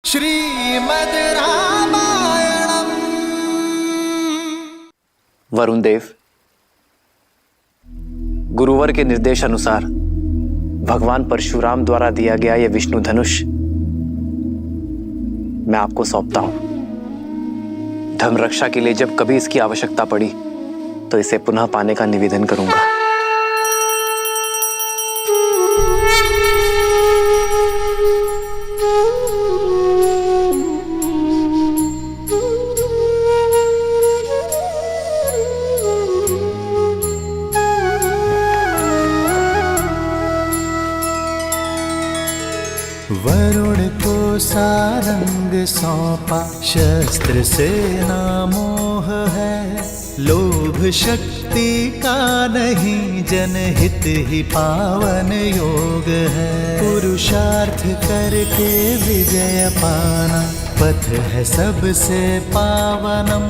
श्रीमद् रामायणम्। वरुण देव, गुरुवर के निर्देश अनुसार भगवान परशुराम द्वारा दिया गया यह विष्णु धनुष मैं आपको सौंपता हूं। धर्म रक्षा के लिए जब कभी इसकी आवश्यकता पड़ी तो इसे पुनः पाने का निवेदन करूंगा। वरुण को सारंग सौंपा, शस्त्र से ना मोह है। लोभ शक्ति का नहीं, जनहित ही पावन योग है। पुरुषार्थ करके विजय पाना, पथ है सबसे पावनम।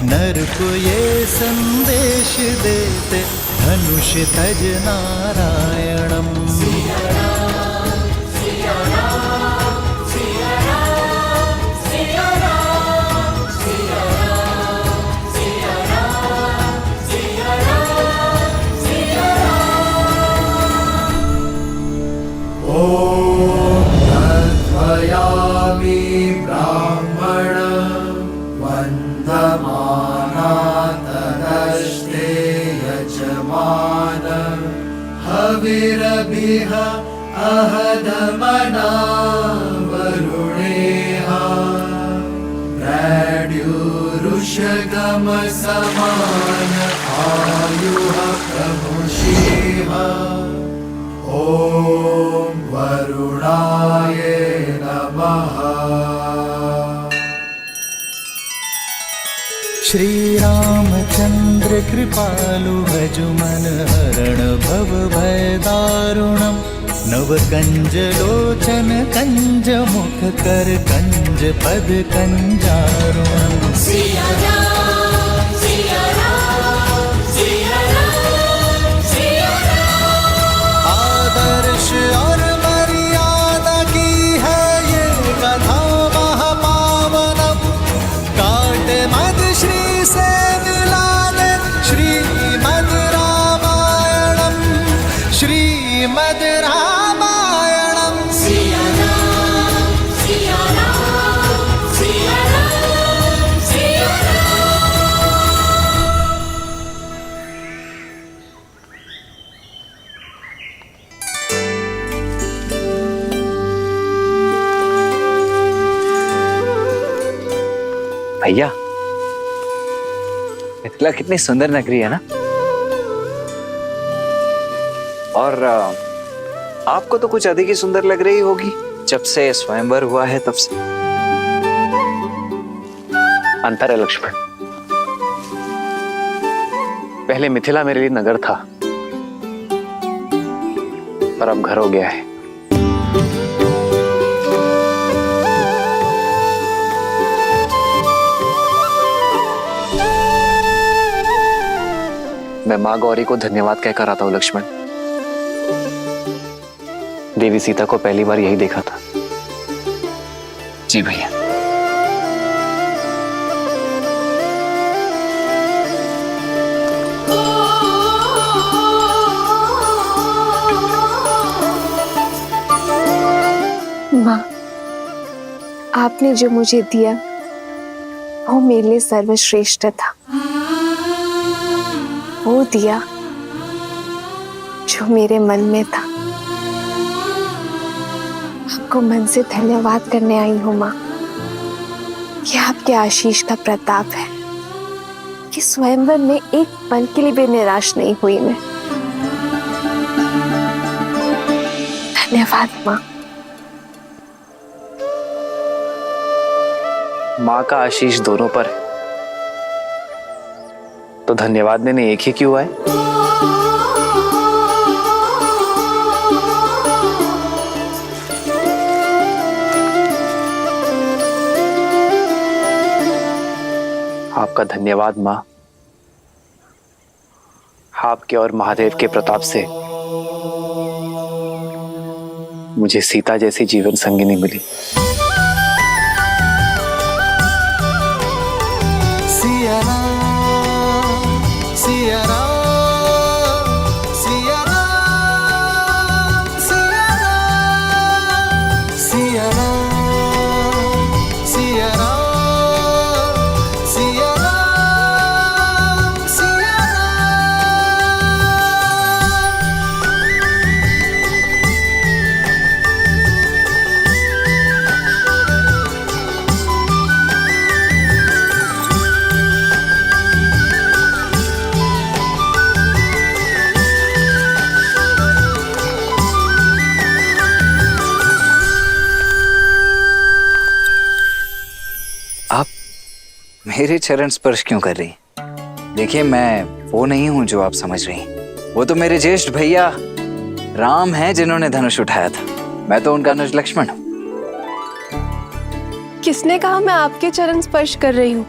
नर को ये संदेश देते, धनुष तज नारायणम। ब्राह्मण वन्दमाना तदस्ते यजमान हविरभिः अहदमना वरुणेह प्रद्युरुषगम समान आयुः प्रमुषेह। ॐ वरुणाय नमः। श्री रामचंद्र कृपालु भजुमन हरण भव भय दारुणम। नव कंज लोचन कंज मुख कर कंज पद कंजारुणम। आदर्श और मर्यादा की है ये कथा महापावनम। काट मद श्री से मिला दे, श्रीमद् रामायणम। श्रीमद् रामायणम। सिया राम, सिया राम, सिया राम, सिया भैया, मिथिला कितनी सुंदर नगरी है ना। और आपको तो कुछ अधिक ही सुंदर लग रही होगी जब से स्वयंवर हुआ है तब से। अंतर है लक्ष्मण, पहले मिथिला मेरे लिए नगर था, पर अब घर हो गया है। मैं माँ गौरी को धन्यवाद कहकर आता हूं लक्ष्मण। देवी सीता को पहली बार यही देखा था। जी भैया। माँ, आपने जो मुझे दिया वो मेरे लिए सर्वश्रेष्ठ था। वो दिया जो मेरे मन में था। आपको मन से धन्यवाद करने आई हूँ माँ। ये आपके आशीष का प्रताप है कि स्वयंवर में एक पल के लिए भी निराश नहीं हुई मैं। धन्यवाद माँ। माँ का आशीष दोनों पर है, तो धन्यवाद देने एक ही क्यों आए। आपका धन्यवाद माँ। आपके और महादेव के प्रताप से मुझे सीता जैसी जीवन संगिनी मिली। मेरे चरण स्पर्श क्यों कर रही? देखिए, मैं वो नहीं हूं जो आप समझ रही। वो तो मेरे ज्येष्ठ भैया राम हैं जिन्होंने धनुष उठाया था। मैं तो उनका अनुज लक्ष्मण हूं। किसने कहा मैं आपके चरण स्पर्श कर रही हूँ?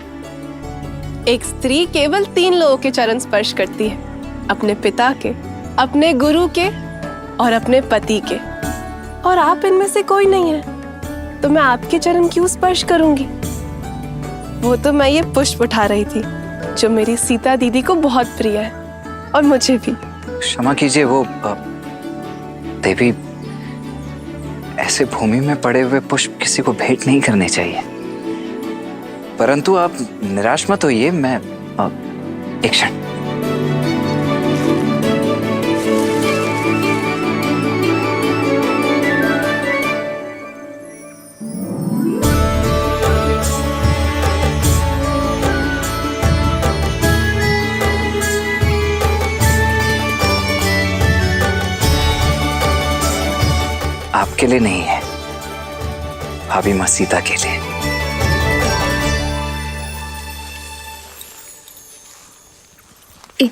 एक स्त्री केवल 3 लोगों के चरण स्पर्श करती है, अपने पिता के, अपने गुरु के और अपने पति के। और आप इनमें से कोई नहीं है, तो मैं आपके चरण क्यों स्पर्श करूंगी? वो तो मैं ये पुष्प उठा रही थी जो मेरी सीता दीदी को बहुत प्रिय है, और मुझे भी। क्षमा कीजिए, वो देवी, ऐसे भूमि में पड़े हुए पुष्प किसी को भेंट नहीं करने चाहिए। परंतु आप निराश मत होइए, मैं एक क्षण। आपके लिए नहीं है, भाभी मां सीता के लिए।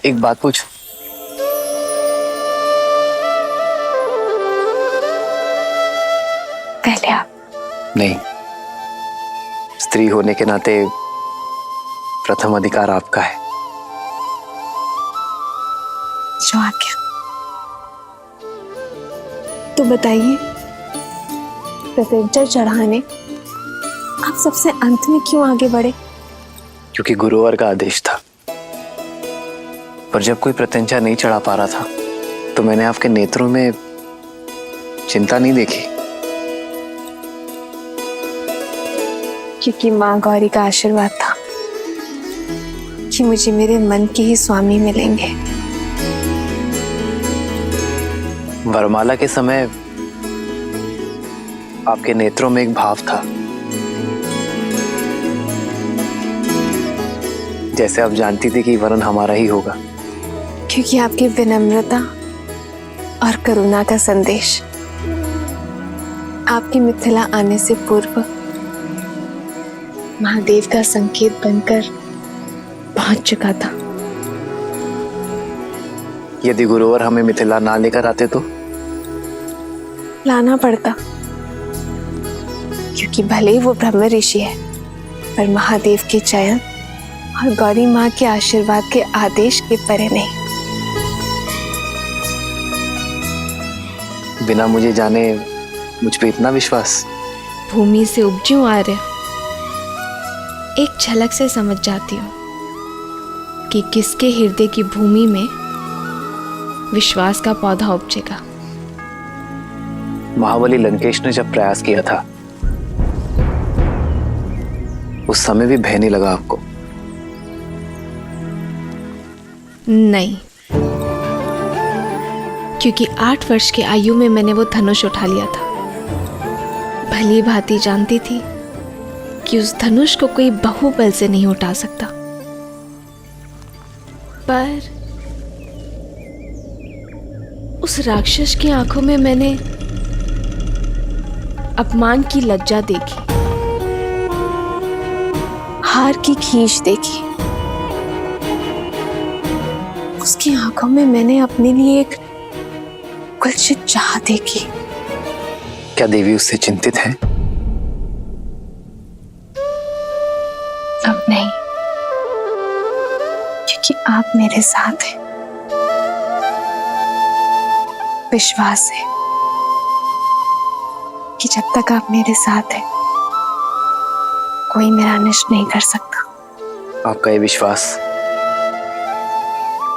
एक बात पूछ। पहले आप। नहीं, स्त्री होने के नाते प्रथम अधिकार आपका है। जो आज्ञा। तो बताइए, प्रत्यंचा चढ़ाने आप सबसे अंत में क्यों आगे बढ़े? क्योंकि गुरुवर का आदेश था। पर जब कोई प्रत्यंचा नहीं चढ़ा पा रहा था तो मैंने आपके नेत्रों में चिंता नहीं देखी। क्योंकि माँ गौरी का आशीर्वाद था कि मुझे मेरे मन के ही स्वामी मिलेंगे। वरमाला के समय आपके नेत्रों में एक भाव था, जैसे आप जानती थी कि वरन हमारा ही होगा। क्योंकि आपकी विनम्रता और करुणा का संदेश आपकी मिथिला आने से पूर्व महादेव का संकेत बनकर पहुंच चुका था। यदि गुरुवर हमें मिथिला ना लेकर आते तो लाना पड़ता, क्योंकि भले ही वो ब्रह्म ऋषि है, पर महादेव के चयन और गौरी माँ के आशीर्वाद के आदेश के परे नहीं। बिना मुझे जाने मुझ पे इतना विश्वास? भूमि से उपजूं आर्य, एक झलक से समझ जाती हूँ कि किसके हृदय की भूमि में विश्वास का पौधा उपजेगा। महाबली लंकेश ने जब प्रयास किया था उस समय भी भय नहीं लगा आपको? नहीं, क्योंकि 8 वर्ष की आयु में मैंने वो धनुष उठा लिया था। भली भांति जानती थी कि उस धनुष को कोई बाहुबल से नहीं उठा सकता। पर उस राक्षस की आंखों में मैंने अपमान की लज्जा देखी, हार की खींच देखी। उसकी आंखों में मैंने अपने लिए एक कुलसित चाह देखी। क्या देवी उससे चिंतित है? अब नहीं, क्योंकि आप मेरे साथ हैं। विश्वास है कि जब तक आप मेरे साथ हैं कोई मेरा अनिष्ट नहीं कर सकता। आपका ये विश्वास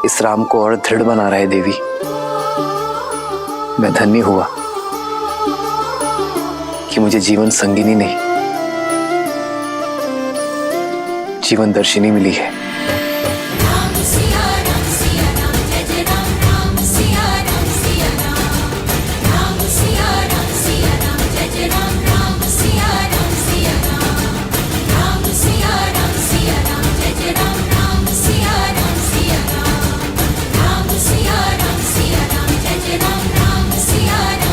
इस राम को और दृढ़ बना रहा है देवी। मैं धन्य हुआ कि मुझे जीवन संगिनी नहीं, जीवन दर्शिनी मिली है। राम सिया राम जय जय राम राम सिया राम राम सिया राम जय जय राम राम सिया राम राम सिया राम जय जय राम राम सिया राम राम सिया राम जय जय राम राम सिया राम।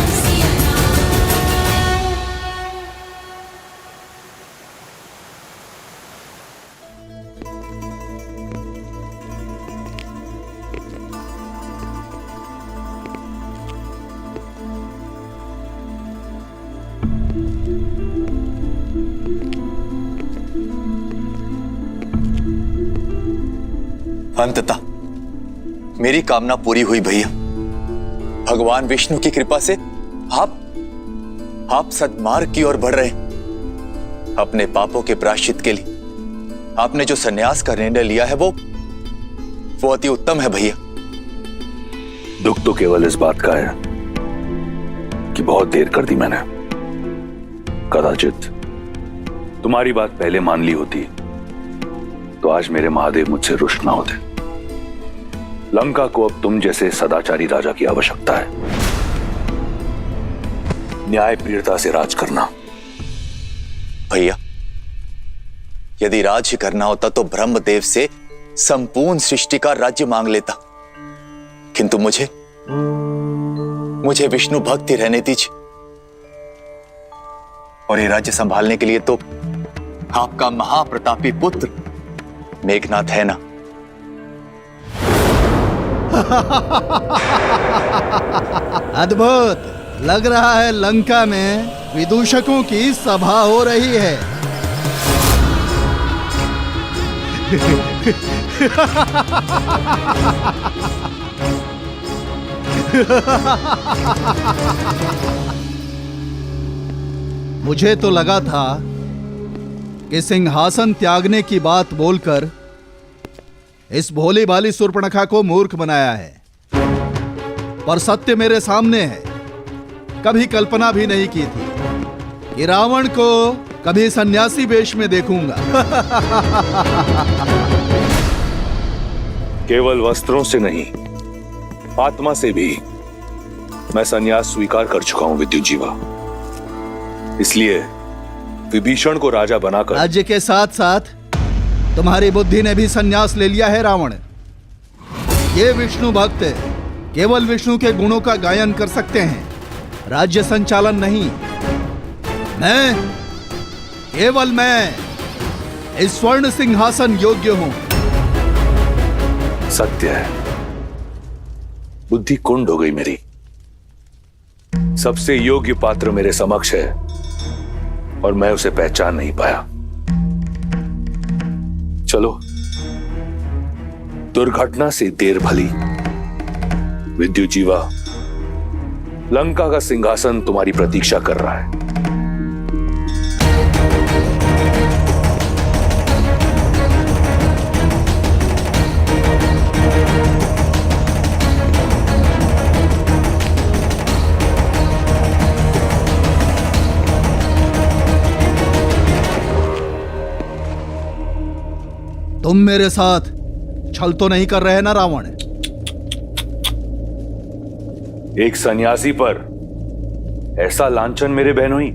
अंततः मेरी कामना पूरी हुई भैया। भगवान विष्णु की कृपा से आप सद्मार्ग की ओर बढ़ रहे हैं। अपने पापों के प्रायश्चित के लिए आपने जो सन्यास का निर्णय लिया है वो अति उत्तम है भैया। दुख तो केवल इस बात का है कि बहुत देर कर दी मैंने। कदाचित तुम्हारी बात पहले मान ली होती तो आज मेरे महादेव मुझसे रुष्ट ना होते। लंका को अब तुम जैसे सदाचारी राजा की आवश्यकता है। न्याय प्रियता से राज करना। भैया, यदि राज ही करना होता तो ब्रह्मदेव से संपूर्ण सृष्टि का राज्य मांग लेता, किंतु मुझे विष्णु भक्ति रहने दीजिए। और ये राज्य संभालने के लिए तो आपका महाप्रतापी पुत्र मेघनाथ है ना। अद्भुत लग रहा है। लंका में विदूषकों की सभा हो रही है। मुझे तो लगा था कि सिंहासन त्यागने की बात बोलकर इस भोली भाली शूर्पणखा को मूर्ख बनाया है, पर सत्य मेरे सामने है। कभी कल्पना भी नहीं की थी कि रावण को कभी सन्यासी वेश में देखूंगा। केवल वस्त्रों से नहीं, आत्मा से भी मैं संन्यास स्वीकार कर चुका हूं विद्युत जीवा। इसलिए विभीषण को राजा बनाकर राज्य के साथ साथ तुम्हारी बुद्धि ने भी संन्यास ले लिया है रावण। ये विष्णु भक्त केवल विष्णु के गुणों का गायन कर सकते हैं, राज्य संचालन नहीं। केवल मैं इस स्वर्ण सिंहासन योग्य हूं। सत्य है, बुद्धि कुंड हो गई मेरी। सबसे योग्य पात्र मेरे समक्ष है और मैं उसे पहचान नहीं पाया। चलो, दुर्घटना से देर भली। विद्युत जीवा, लंका का सिंहासन तुम्हारी प्रतीक्षा कर रहा है। तुम मेरे साथ छल तो नहीं कर रहे ना रावण? एक सन्यासी पर ऐसा लांछन मेरे बहनोई।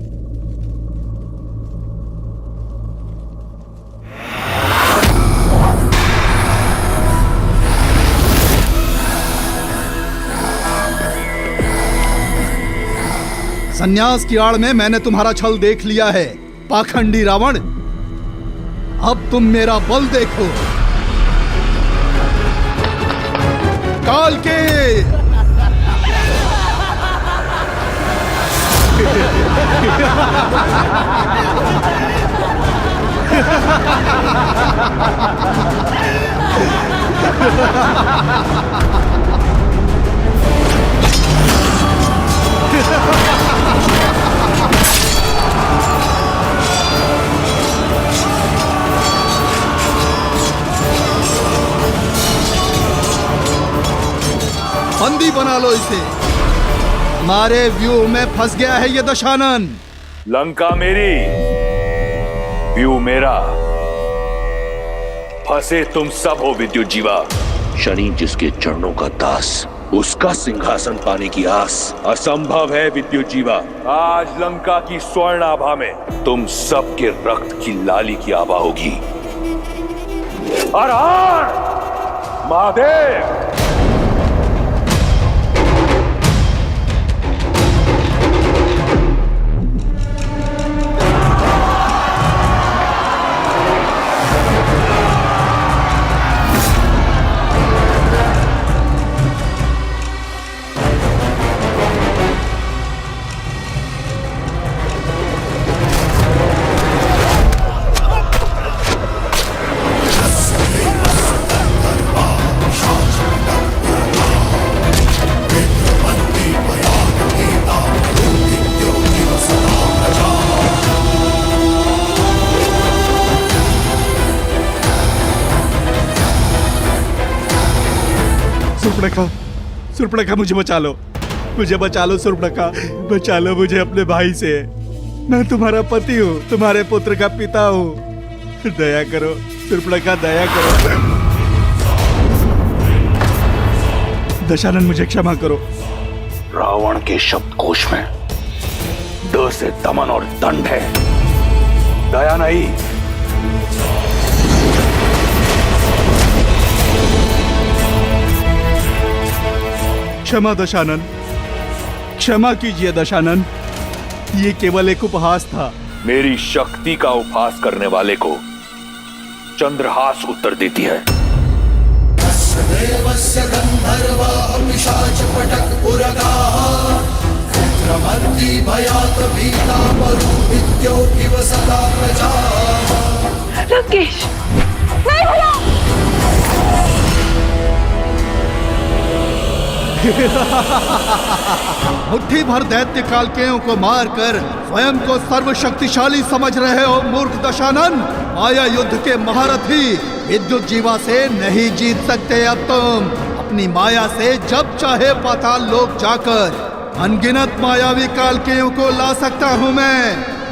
सन्यास की आड़ में मैंने तुम्हारा छल देख लिया है, पाखंडी रावण। अब तुम मेरा बल देखो। काल के बंदी बना लो इसे। हमारे व्यूह में फंस गया है ये दशानन। लंका मेरी, व्यू मेरा, फंसे तुम सब हो विद्युत जीवा। शनि जिसके चरणों का दास, उसका सिंहासन पाने की आस असंभव है विद्युत जीवा। आज लंका की स्वर्ण आभा में तुम सबके रक्त की लाली की आभा होगी। हर हर महादेव। सुर्पणखा, सुर्पणखा मुझे बचा लो, मुझे बचा लो सुर्पणखा, बचा लो मुझे अपने भाई से। मैं तुम्हारा पति हूँ, तुम्हारे पुत्र का पिता हूँ। दया करो सुर्पणखा, दया करो। दशानन मुझे क्षमा करो। रावण के शब्दकोश में द से दमन और दंड है, दया नहीं। क्षमा दशानन, क्षमा कीजिए दशानन, ये केवल एक उपहास था। मेरी शक्ति का उपहास करने वाले को चंद्रहास उत्तर देती है। देवस्य गंधर्वा पिशाच पटक उरगाः रुद्रमर्दी भयात् भीता मरुदित्यो इव सदा प्रजा। लंकेश, नहीं भला। मुट्ठी भर दैत्य कालकेयों को मारकर स्वयं को सर्वशक्तिशाली समझ रहे हो मूर्ख दशानन। माया युद्ध के महारथी विद्युत जीवा से नहीं जीत सकते अब तुम। अपनी माया से जब चाहे पाताल लोक जाकर अनगिनत मायावी कालकेयों को ला सकता हूँ मैं।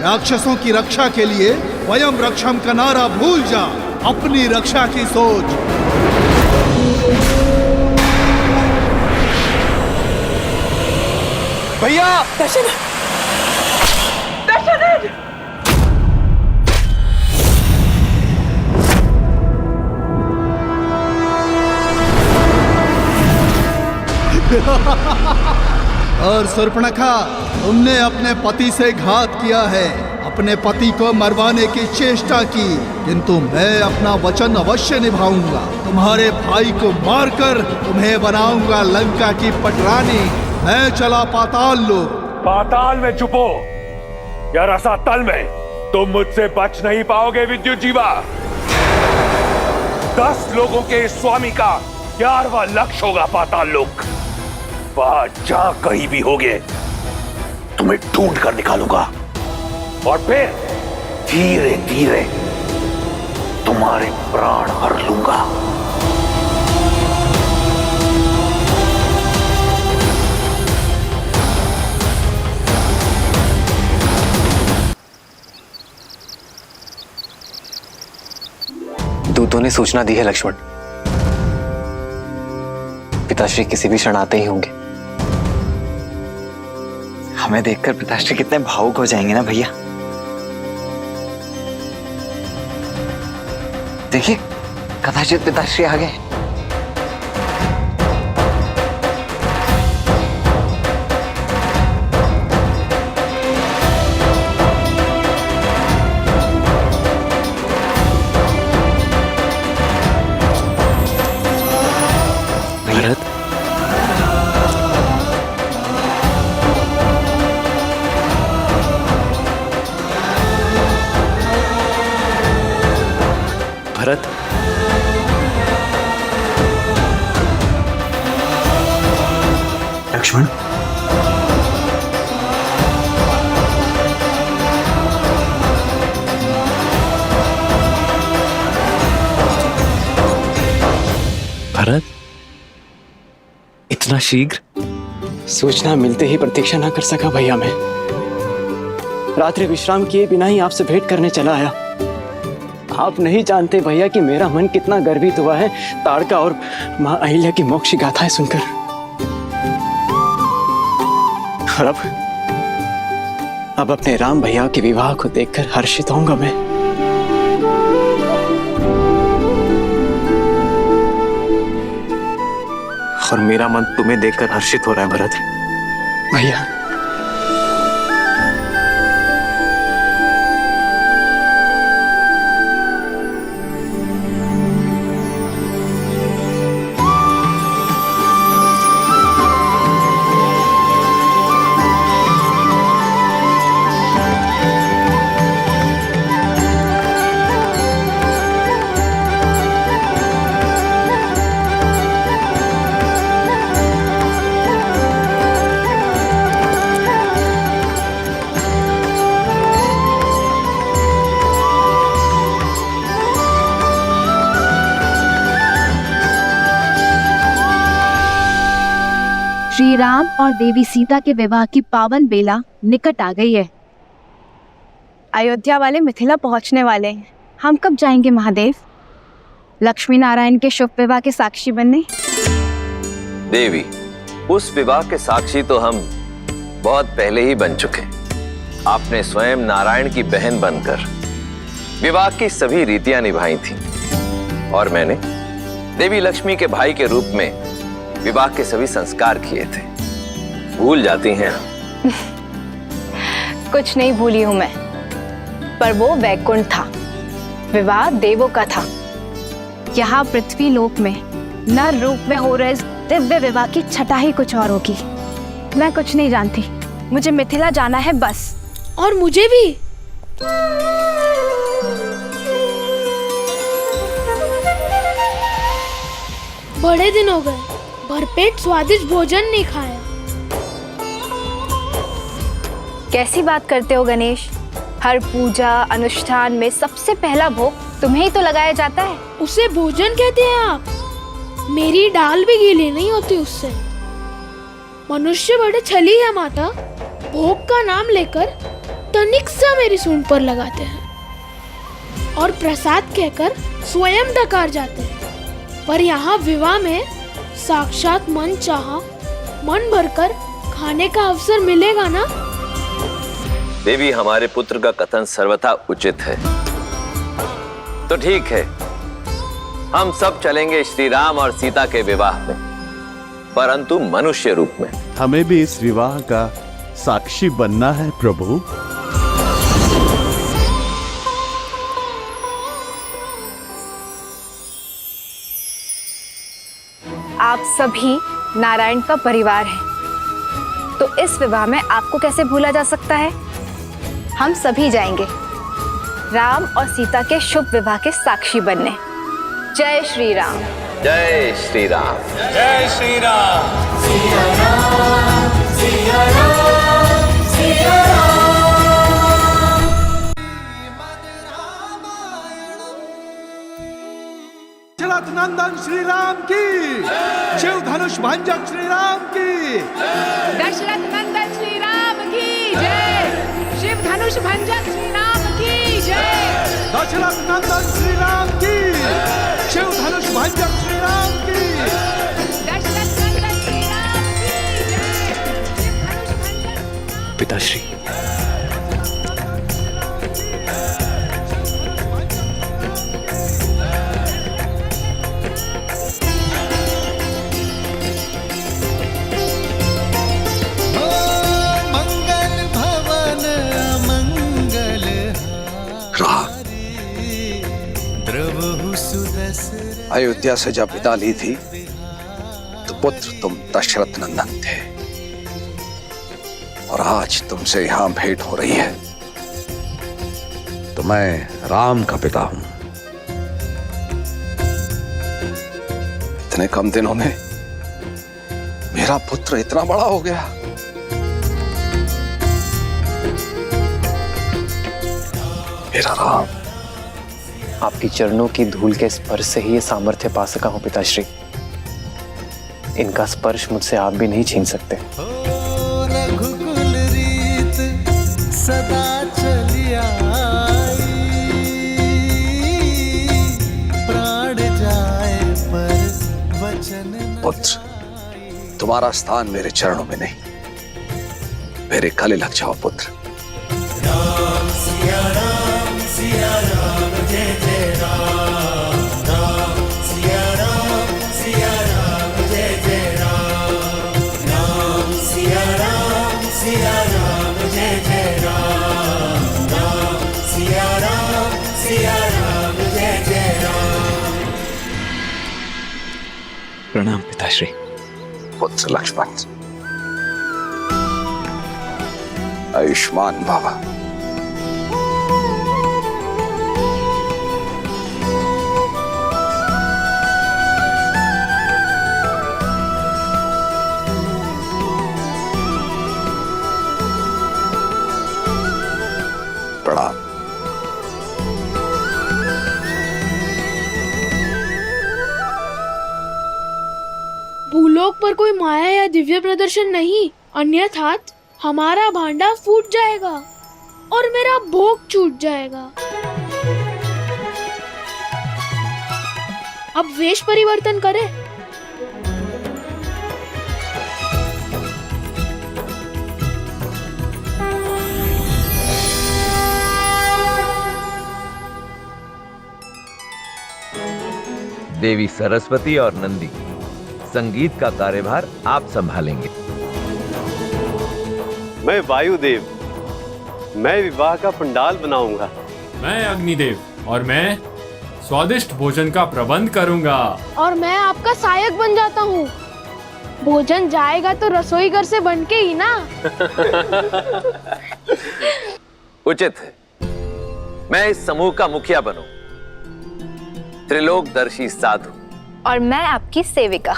राक्षसों की रक्षा के लिए स्वयं रक्षम का नारा भूल जा, अपनी रक्षा की सोच। भैया, दशानन, दशानन। और सुर्पणखा, तुमने अपने पति से घात किया है, अपने पति को मरवाने की चेष्टा की, किंतु मैं अपना वचन अवश्य निभाऊंगा। तुम्हारे भाई को मारकर तुम्हें बनाऊंगा लंका की पटरानी। मैं चला पाताल लोक। पाताल में छुपो या रसातल में, तुम मुझसे बच नहीं पाओगे विद्युत जीवा। 10 लोगों के स्वामी का 11वां लक्ष्य होगा पाताल लोक। वहां जहां कहीं भी होगे तुम्हें ढूंढ कर निकालूंगा और फिर धीरे धीरे तुम्हारे प्राण हर लूंगा। दूतों ने सूचना दी है लक्ष्मण, पिताश्री किसी भी क्षण आते ही होंगे। हमें देखकर पिताश्री कितने भावुक हो जाएंगे ना भैया। देखिए, कदाचित पिताश्री आ गए। भरत, भरत, लक्ष्मण, भरत, इतना शीघ्र? सूचना मिलते ही प्रतीक्षा ना कर सका भैया मैं। रात्रि विश्राम किए बिना ही आपसे भेंट करने चला आया। आप नहीं जानते भैया कि मेरा मन कितना गर्वित हुआ है ताड़का और मां अहिल्या की मोक्ष गाथाएं सुनकर। और अब अपने राम भैया के विवाह को देखकर हर्षित होऊंगा मैं। और मेरा मन तुम्हें देखकर हर्षित हो रहा है भरत। भैया, श्री राम और देवी सीता के विवाह की पावन बेला निकट आ गई है। अयोध्या वाले मिथिला पहुंचने वाले हैं। हम कब जाएंगे महादेव? लक्ष्मी नारायण के शुभ विवाह के साक्षी बनने। देवी, उस विवाह के साक्षी तो हम बहुत पहले ही बन चुके। आपने स्वयं नारायण की बहन बनकर विवाह की सभी रीतियां निभाई थी और मैंने देवी लक्ष्मी के भाई के रूप में विवाह के सभी संस्कार किए थे। भूल जाती हैं आप। कुछ नहीं भूली हूँ मैं, पर वो वैकुंठ था, विवाह देवों का था। यहाँ पृथ्वी लोक में नर रूप में हो रहे इस दिव्य विवाह की छटा ही कुछ और होगी। मैं कुछ नहीं जानती, मुझे मिथिला जाना है बस। और मुझे भी। बड़े दिन हो गए, भरपेट स्वादिष्ट भोजन नहीं खाया। कैसी बात करते हो गणेश? हर पूजा अनुष्ठान में सबसे पहला भोग तुम्हें ही तो लगाया जाता है। उसे भोजन कहते हैं आप? मेरी डाल भी गीली नहीं होती उससे। मनुष्य बड़े छली है माता, भोग का नाम लेकर तनिक सा मेरी सूंड पर लगाते हैं और प्रसाद कहकर स्वयं डकार जाते हैं। पर यहाँ विवाह में साक्षात मन चाहा मन भरकर खाने का अवसर मिलेगा ना? देवी, हमारे पुत्र का कथन सर्वथा उचित है। तो ठीक है, हम सब चलेंगे श्री राम और सीता के विवाह में, परंतु मनुष्य रूप में। हमें भी इस विवाह का साक्षी बनना है प्रभु। आप सभी नारायण का परिवार है, तो इस विवाह में आपको कैसे भूला जा सकता है? हम सभी जाएंगे राम और सीता के शुभ विवाह के साक्षी बनने। जय श्री राम। जय श्री राम। जय श्री राम। सिया राम, सिया राम, सिया राम। जलद नंदन श्री राम की, शिव धनुष भंजक श्री राम की, दशरथ नंदन श्री राम की जय। शिव धनुष भंजक श्री राम की जय। दशरथ नंदन श्री राम की, शिव धनुष भंजक श्री राम की, दशरथ नंदन श्री राम की जय। शिव धनुष भंजक। पिताश्री, अयोध्या से जब विदा ली थी तो पुत्र तुम दशरथ नंदन थे, और आज तुमसे यहां भेंट हो रही है तो मैं राम का पिता हूं। इतने कम दिनों में मेरा पुत्र इतना बड़ा हो गया। मेरा राम। आपकी चरणों की धूल के स्पर्श से ही ये सामर्थ्य पा सका हूं पिताश्री। इनका स्पर्श मुझसे आप भी नहीं छीन सकते। रघुकुल रीत सदा चली आई, प्राण जाए पर वचन। पुत्र, तुम्हारा स्थान मेरे चरणों में नहीं, मेरे गले लग जाओ पुत्र। राम सिया राम, सिया राम जय जय राम। राम सिया राम, सिया राम जय जय राम। राम सिया राम, सिया राम जय जय राम। राम सिया राम, सिया राम जय जय राम। प्रणाम पिताश्री। पुत्र लक्ष्मण, आयुष्मान बाबा। प्रणाम। भूलोक पर कोई माया या दिव्य प्रदर्शन नहीं, अन्यथा हमारा भांडा फूट जाएगा और मेरा भोग छूट जाएगा। अब वेश परिवर्तन करें। देवी सरस्वती और नंदी, संगीत का कार्यभार आप संभालेंगे। मैं वायुदेव, मैं विवाह का पंडाल बनाऊंगा। मैं अग्निदेव, और मैं स्वादिष्ट भोजन का प्रबंध करूंगा। और मैं आपका सहायक बन जाता हूँ। भोजन जाएगा तो रसोई घर से बन के ही ना। उचित है, मैं इस समूह का मुखिया बनूं, त्रिलोकदर्शी साधु। और मैं आपकी सेविका।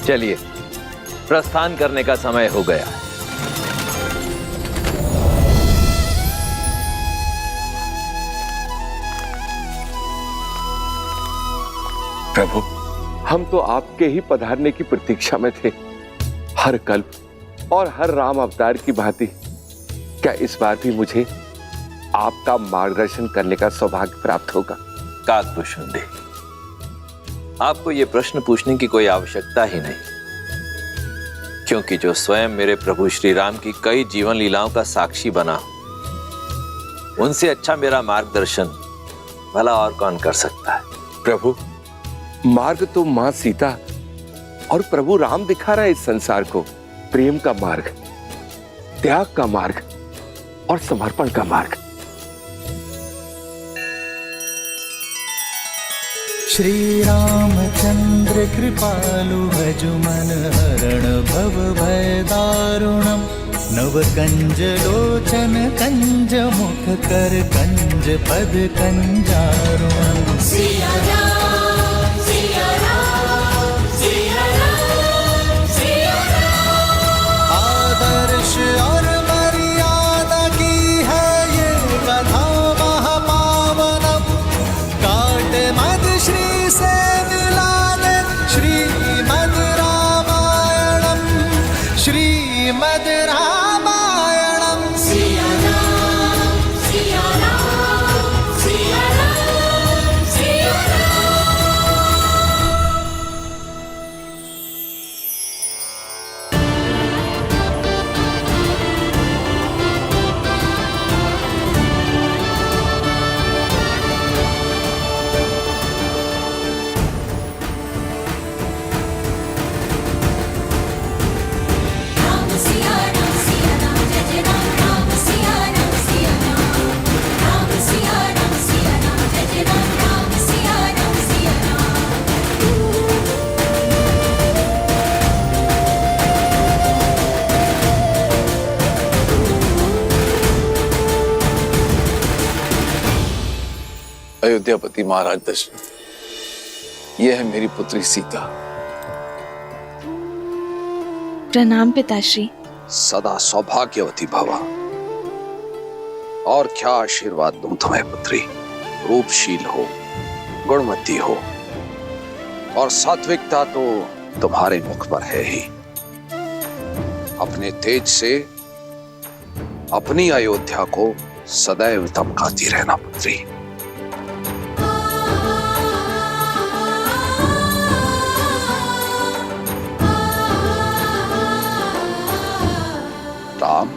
चलिए, प्रस्थान करने का समय हो गया है। प्रभु, हम तो आपके ही पधारने की प्रतीक्षा में थे। हर कल्प और हर राम अवतार की भांति क्या इस बार भी मुझे आपका मार्गदर्शन करने का सौभाग्य प्राप्त होगा? काकभूषुंडी, आपको यह प्रश्न पूछने की कोई आवश्यकता ही नहीं, क्योंकि जो स्वयं मेरे प्रभु श्री राम की कई जीवन लीलाओं का साक्षी बना, उनसे अच्छा मेरा मार्गदर्शन भला और कौन कर सकता है? प्रभु, मार्ग तो मां सीता और प्रभु राम दिखा रहा है इस संसार को। प्रेम का मार्ग, त्याग का मार्ग और समर्पण का मार्ग। श्री रामचंद्र कृपालु भजु मन हरण भव भय दारुणम। नव कंज लोचन कंज मुख कर कंज पद कंजारुणम। सिया राम, सिया राम, सिया राम, सिया राम। आदर्श और मर्यादा की है ये कथा महापावनम। काट मद श्री से मिला दे श्रीमद् रामायणम, श्रीमद् रामायणम। सिया राम, सिया राम, सिया राम, सिया राम। राम सिया राम, सिया राम, जय जय राम। राम सिया राम, सिया राम। राम सिया राम, सिया राम, जय जय राम। राम सिया राम, सिया राम। अयोध्यापति महाराज दशरथ, यह है मेरी पुत्री सीता। प्रणाम पिताश्री। सदा सौभाग्यवती भवा। और क्या आशीर्वाद दूं तुम्हें पुत्री। रूपशील हो, गुणवती हो, और सात्विकता तो तुम्हारे मुख पर है ही। अपने तेज से अपनी अयोध्या को सदैव दमकाती रहना पुत्री। राम,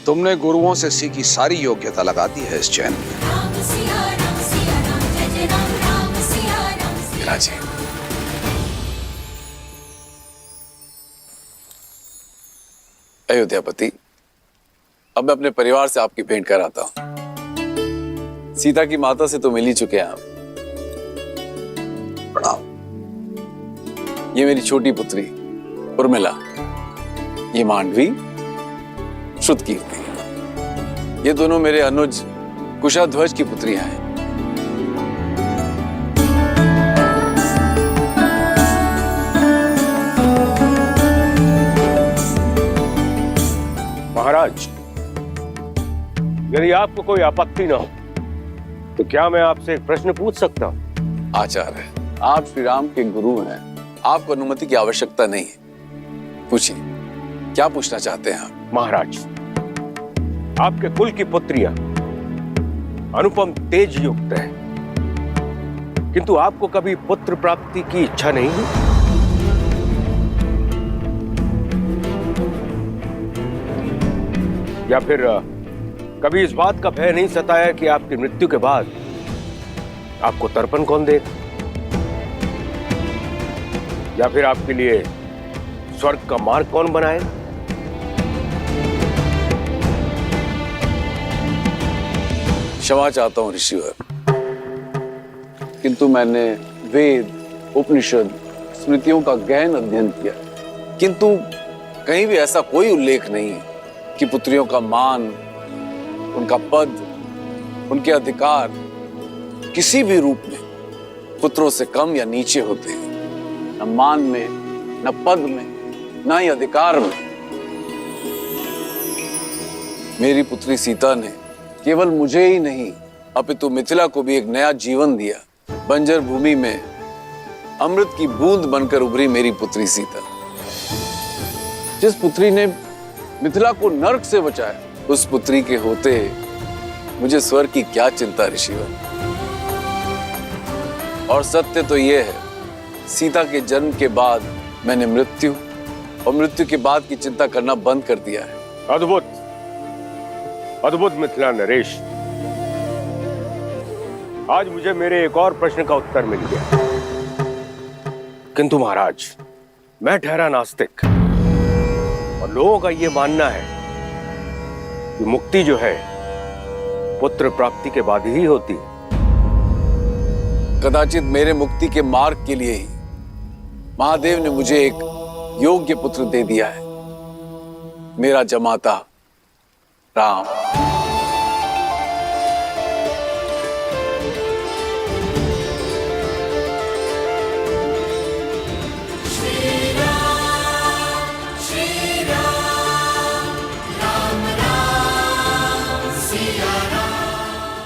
तुमने गुरुओं से सीखी सारी योग्यता लगा दी है इस चैन में। राम सिया राम, सिया राम, जय जय राम। राम सिया राम, सिया राजी, अयोध्यापति, अब मैं अपने परिवार से आपकी भेंट कराता हूं। सीता की माता से तो मिल ही चुके हैं आप। प्रणाम। ये मेरी छोटी पुत्री उर्मिला, ये मांडवी श्रुतकीर्ति, ये दोनों मेरे अनुज कुशाध्वज की पुत्रियां हैं। महाराज, यदि आपको कोई आपत्ति ना हो तो क्या मैं आपसे एक प्रश्न पूछ सकता हूँ? आचार्य, आप श्री राम के गुरु हैं, आपको अनुमति की आवश्यकता नहीं है। पूछिए, क्या पूछना चाहते हैं आप? महाराज, आपके कुल की पुत्रियां अनुपम तेज युक्त है, किंतु आपको कभी पुत्र प्राप्ति की इच्छा नहीं है? या फिर कभी इस बात का भय नहीं सताया कि आपकी मृत्यु के बाद आपको तर्पण कौन देगा, या फिर आपके लिए स्वर्ग का मार्ग कौन बनाएगा? क्षमा चाहता हूं ऋषिवर, किंतु मैंने वेद, उपनिषद, स्मृतियों का गहन अध्ययन किया, किंतु कहीं भी ऐसा कोई उल्लेख नहीं है कि पुत्रियों का मान, उनका पद, उनके अधिकार किसी भी रूप में पुत्रों से कम या नीचे होते हैं। न मान में, न पद में, न ही अधिकार में। मेरी पुत्री सीता ने केवल मुझे ही नहीं अपितु मिथिला को भी एक नया जीवन दिया। बंजर भूमि में अमृत की बूंद बनकर उभरी मेरी पुत्री सीता। जिस पुत्री ने मिथिला को नरक से बचाया, उस पुत्री के होते मुझे स्वर्ग की क्या चिंता ऋषिवर। और सत्य तो यह है, सीता के जन्म के बाद मैंने मृत्यु और मृत्यु के बाद की चिंता करना बंद कर दिया है। अद्भुत, अद्भुत मिथिला नरेश। आज मुझे मेरे एक और प्रश्न का उत्तर मिल गया। किंतु महाराज, मैं ठहरा नास्तिक और लोगों का यह मानना है कि मुक्ति जो है पुत्र प्राप्ति के बाद ही होती है। कदाचित मेरे मुक्ति के मार्ग के लिए ही महादेव ने मुझे एक योग्य पुत्र दे दिया है, मेरा जमाता राम।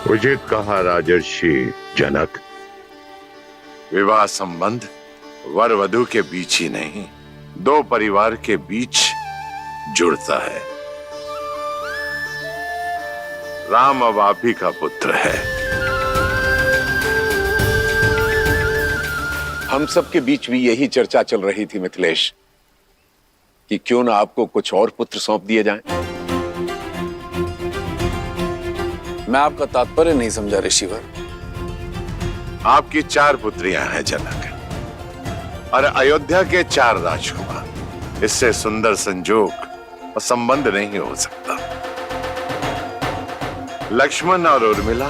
उचित कहा राजर्षि जनक, विवाह संबंध वर वधु के बीच ही नहीं, दो परिवार के बीच जुड़ता है। राम अब आप ही का पुत्र है। हम सबके बीच भी यही चर्चा चल रही थी मिथिलेश, कि क्यों ना आपको कुछ और पुत्र सौंप दिए जाएं। मैं आपका तात्पर्य नहीं समझा ऋषिवर। आपकी 4 पुत्रियां हैं जनक, और अयोध्या के 4 राजकुमार। इससे सुंदर संजोग और संबंध नहीं हो सकता। लक्ष्मण और उर्मिला,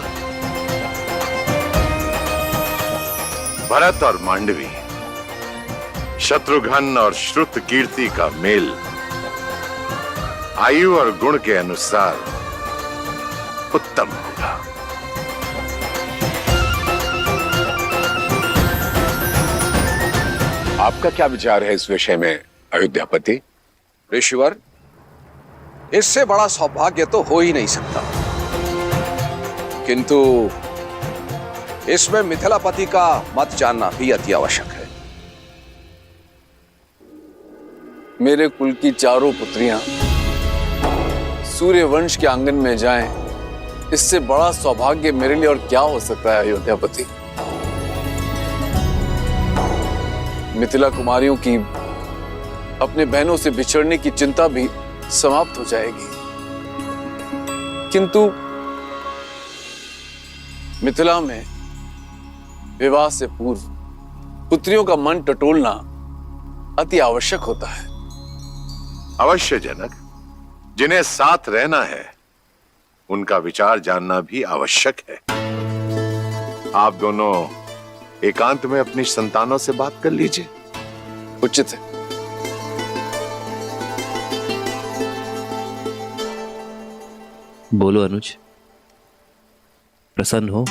भरत और मांडवी, शत्रुघ्न और श्रुत कीर्ति का मेल आयु और गुण के अनुसार उत्तम होगा। आपका क्या विचार है इस विषय में अयोध्यापति? ऋषिवर, इससे बड़ा सौभाग्य तो हो ही नहीं सकता, किंतु इसमें मिथिलापति का मत जानना भी अति आवश्यक है। मेरे कुल की 4 पुत्रियां सूर्य वंश के आंगन में जाएं, इससे बड़ा सौभाग्य मेरे लिए और क्या हो सकता है अयोध्यापति। मिथिला कुमारियों की अपने बहनों से बिछड़ने की चिंता भी समाप्त हो जाएगी, किंतु मिथिला में विवाह से पूर्व पुत्रियों का मन टटोलना अति आवश्यक होता है। अवश्य जनक, जिन्हें साथ रहना है उनका विचार जानना भी आवश्यक है। आप दोनों एकांत में अपनी संतानों से बात कर लीजिए। उचित है। बोलो अनुज, प्रसन्न हो?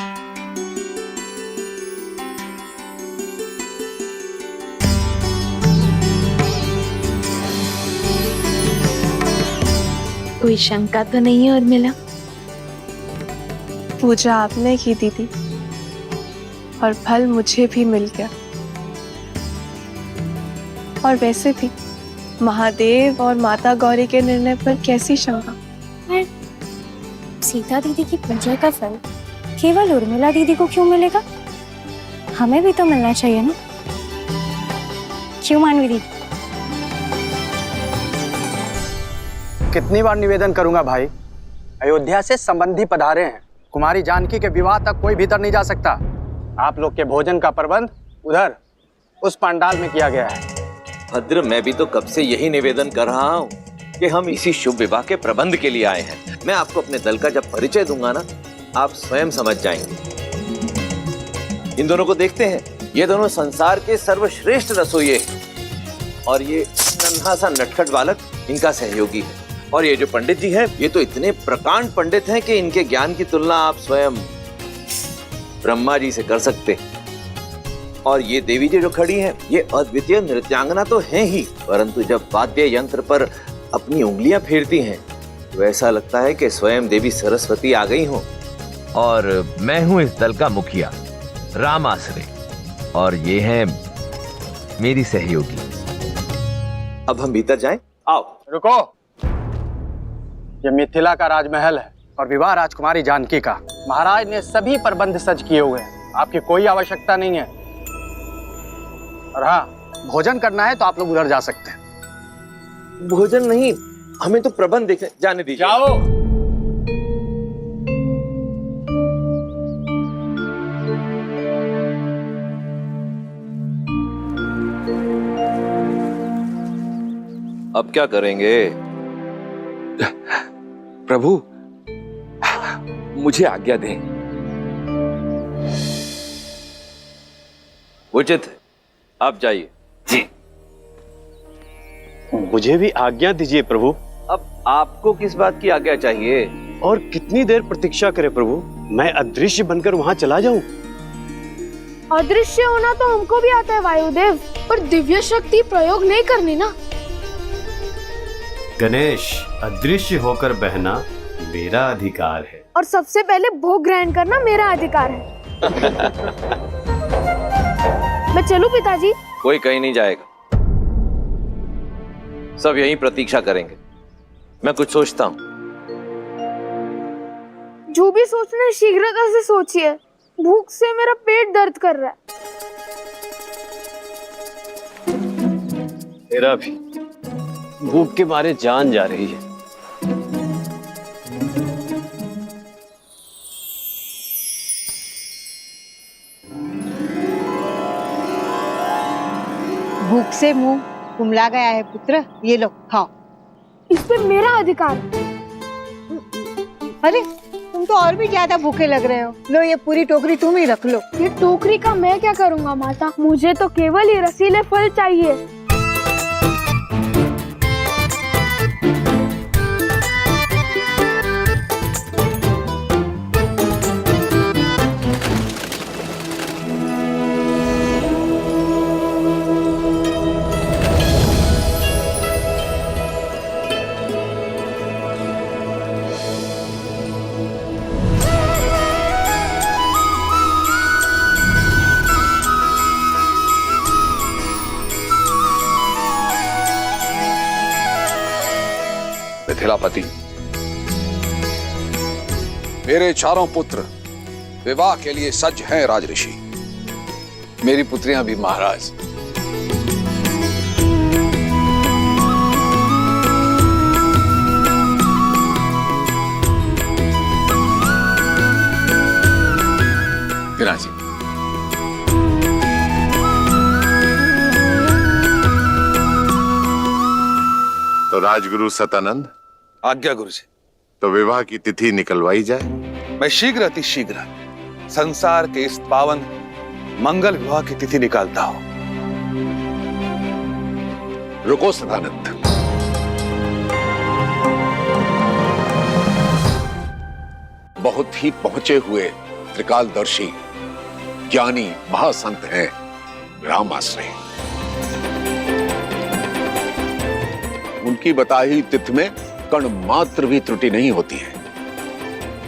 कोई शंका तो नहीं है उर्मिला? पूजा आपने की दीदी, और फल मुझे भी मिल गया। और वैसे भी महादेव और माता गौरी के निर्णय पर कैसी शंका? सीता दीदी की पूजा का फल केवल उर्मिला दीदी को क्यों मिलेगा? हमें भी तो मिलना चाहिए ना, क्यों मानवी दीदी? कितनी बार निवेदन करूंगा भाई, अयोध्या से संबंधी पधारे हैं। कुमारी जानकी के विवाह तक कोई भीतर नहीं जा सकता। आप लोग के भोजन का प्रबंध उधर उस पंडाल में किया गया है। भद्र, मैं भी तो कब से यही निवेदन कर रहा हूँ कि हम इसी शुभ विवाह के प्रबंध के लिए आए हैं। मैं आपको अपने दल का जब परिचय दूंगा ना, आप स्वयं समझ जाएंगे। इन दोनों को देखते हैं, ये दोनों संसार के सर्वश्रेष्ठ रसोइये हैं, और ये नन्हा सा नटखट बालक इनका सहयोगी है। और ये जो पंडित जी हैं, ये तो इतने प्रकांड पंडित हैं कि इनके ज्ञान की तुलना आप स्वयं ब्रह्मा जी से कर सकते हैं। और ये देवी जी जो खड़ी हैं, ये अद्वितीय नृत्यांगना तो हैं ही, परंतु जब वाद्य यंत्र पर अपनी उंगलियां फेरती हैं तो ऐसा लगता है कि स्वयं देवी सरस्वती आ गई हो। और मैं हूं इस दल का मुखिया राम आसरे, और ये हैं मेरी सहयोगी। अब हम भीतर जाएं? आओ। रुको, ये मिथिला का राजमहल है और विवाह राजकुमारी जानकी का। महाराज ने सभी प्रबंध सज किए हुए हैं, आपकी कोई आवश्यकता नहीं है। और हाँ, भोजन करना है तो आप लोग उधर जा सकते हैं। भोजन नहीं, हमें तो प्रबंध देखने जाने दीजिए। जाओ। अब क्या करेंगे? प्रभु, मुझे आज्ञा दें। उचित है, आप जाइए। जी। मुझे भी आज्ञा दीजिए प्रभु। अब आपको किस बात की आज्ञा चाहिए? और कितनी देर प्रतीक्षा करें प्रभु? मैं अदृश्य बनकर वहां चला जाऊं? अदृश्य होना तो हमको भी आता है वायुदेव, पर दिव्य शक्ति प्रयोग नहीं करनी ना। गणेश, अदृश्य होकर बहना मेरा अधिकार है, और सबसे पहले भोग ग्रहण करना मेरा अधिकार है। मैं चलूं पिताजी? कोई कहीं नहीं जाएगा, सब यहीं प्रतीक्षा करेंगे। मैं कुछ सोचता हूँ। जो भी सोचना है शीघ्रता से सोचिए, भूख से मेरा पेट दर्द कर रहा है। मेरा भी भूख के मारे जान जा रही है। भूख से मुंह कुमला गया है पुत्र, ये लो खाओ। इस पे मेरा अधिकार। अरे तुम तो और भी ज्यादा भूखे लग रहे हो। लो ये पूरी टोकरी तुम ही रख लो। ये टोकरी का मैं क्या करूंगा माता, मुझे तो केवल ये रसीले फल चाहिए। मिथिलापति, मेरे चारों पुत्र विवाह के लिए सज्ज हैं राजऋषि। मेरी पुत्रियां भी महाराज। विराजी। तो राजगुरु सतानंद, आज्ञा गुरु जी। तो विवाह की तिथि निकलवाई जाए। मैं शीघ्र अति शीघ्र संसार के इस पावन मंगल विवाह की तिथि निकालता हूं। रुको सदानंद, बहुत ही पहुंचे हुए त्रिकालदर्शी ज्ञानी महासंत हैं रामाश्रय। उनकी बताई तिथि में कण मात्र भी त्रुटि नहीं होती है।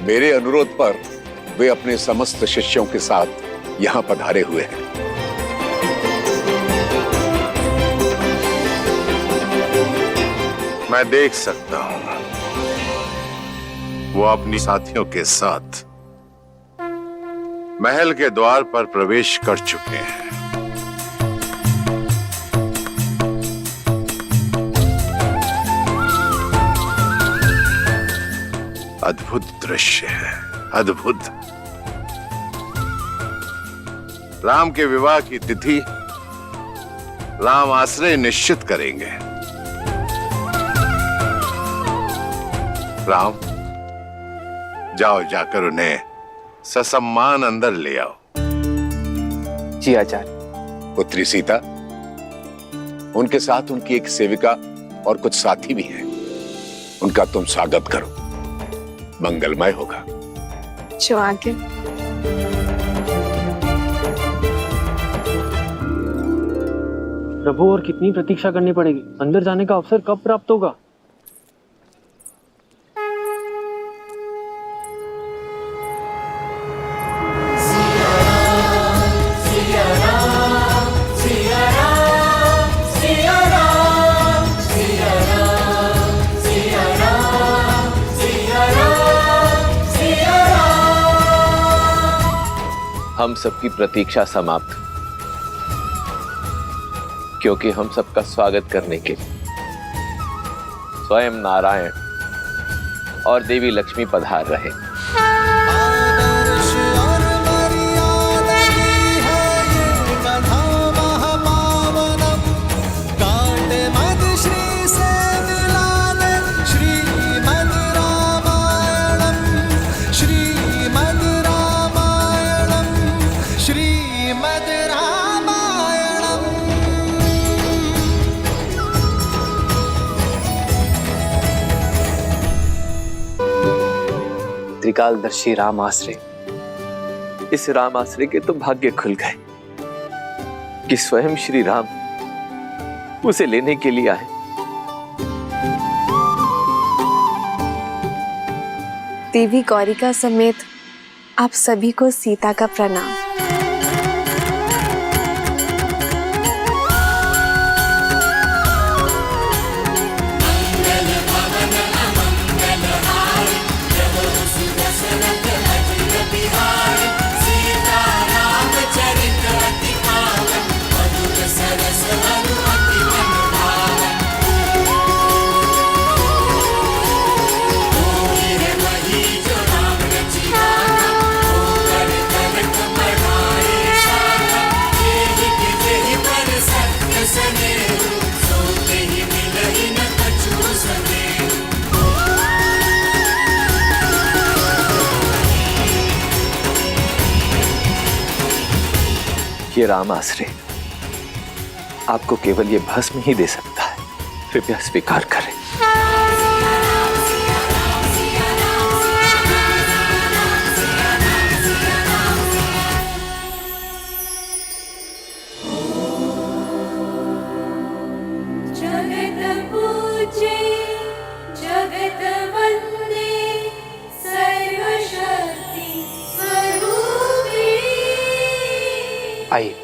मेरे अनुरोध पर वे अपने समस्त शिष्यों के साथ यहां पधारे हुए हैं। मैं देख सकता हूं वो अपनी साथियों के साथ महल के द्वार पर प्रवेश कर चुके हैं। अद्भुत दृश्य है, अद्भुत। राम के विवाह की तिथि राम आश्रय निश्चित करेंगे। राम, जाओ जाकर उन्हें ससम्मान अंदर ले आओ। जी आचार्य। पुत्री सीता, उनके साथ उनकी एक सेविका और कुछ साथी भी हैं। उनका तुम स्वागत करो, मंगलमय होगा। जो आगे। प्रभु, और कितनी प्रतीक्षा करनी पड़ेगी? अंदर जाने का अवसर कब प्राप्त होगा? हम सबकी प्रतीक्षा समाप्त, क्योंकि हम सबका स्वागत करने के लिए स्वयं नारायण और देवी लक्ष्मी पधार रहे। त्रिकालदर्शी राम आश्रय। इस राम आश्रय के तो भाग्य खुल गए कि स्वयं श्री राम उसे लेने के लिए आए। देवी गौरिका समेत आप सभी को सीता का प्रणाम। ये राम आश्रय आपको केवल ये भस्म ही दे सकता है, कृपया स्वीकार करें। जगत पूजे जगत वंदे सर्वशक्ति स्वरूपे। आइए।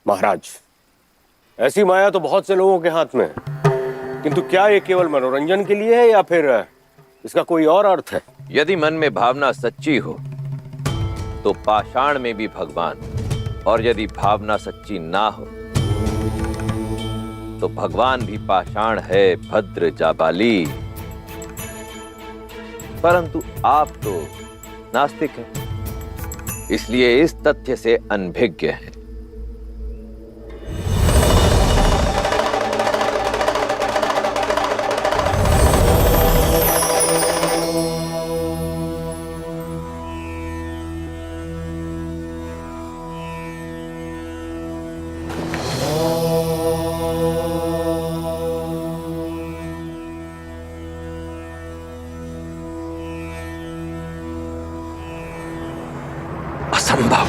महाराज, ऐसी माया तो बहुत से लोगों के हाथ में है, किंतु क्या ये केवल मनोरंजन के लिए है या फिर इसका कोई और अर्थ है? यदि मन में भावना सच्ची हो तो पाषाण में भी भगवान, और यदि भावना सच्ची ना हो तो भगवान भी पाषाण है, भद्र जाबाली। परंतु आप तो नास्तिक हैं, इसलिए इस तथ्य से अनभिज्ञ हैं। असंभव।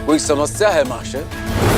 कोई समस्या है महाशय?